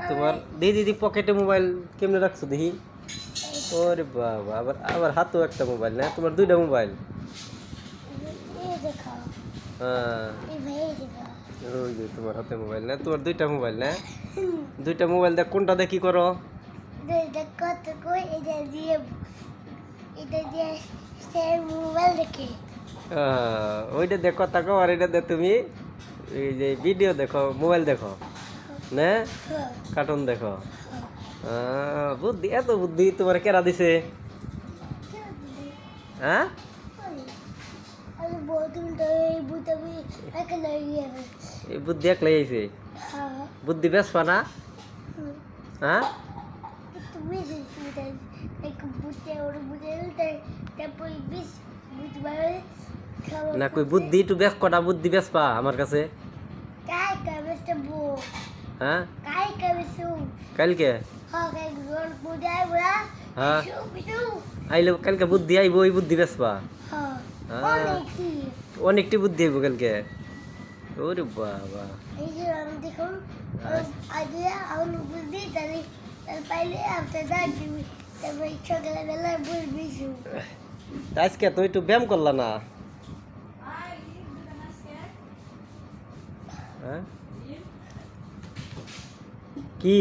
তোমার দিদি পকেটে মোবাইল কেমনে রাখছো দেখি? ওরে বাবা, আবার আবার হাতেও একটা মোবাইল না? তোমার দুইটা মোবাইল? হ্যাঁ, ওই যে তোমার হাতে মোবাইল না? তোমার দুইটা মোবাইল না? দুইটা মোবাইল দেখ কোনটা দিয়ে কি করো? ওইটা দেখো কথা কও, আর এটা দেখ তুমি এই যে ভিডিও দেখো, মোবাইল দেখো না? কার্টুন দেখো। বুদ্ধি, এত বুদ্ধি তোমার কেরা দিছে? হ্যাঁ, এই বুদ্ধি একলাই আইছে? বুদ্ধি বেসবা না? হ্যাঁ, না কই বুদ্ধি একটু বেশ কটা বুদ্ধি বেসবা আমার কাছে? হ্যাঁ, কালকে? হ্যাঁ, আইলে কালকে বুদ্ধি আইব, ওই বুদ্ধি বেসবা? অনেকটি বুদ্ধি আইব কালকে। ওরে বাবা, আজকে তো একটু ব্যায়াম করলা না? হ্যাঁ, কি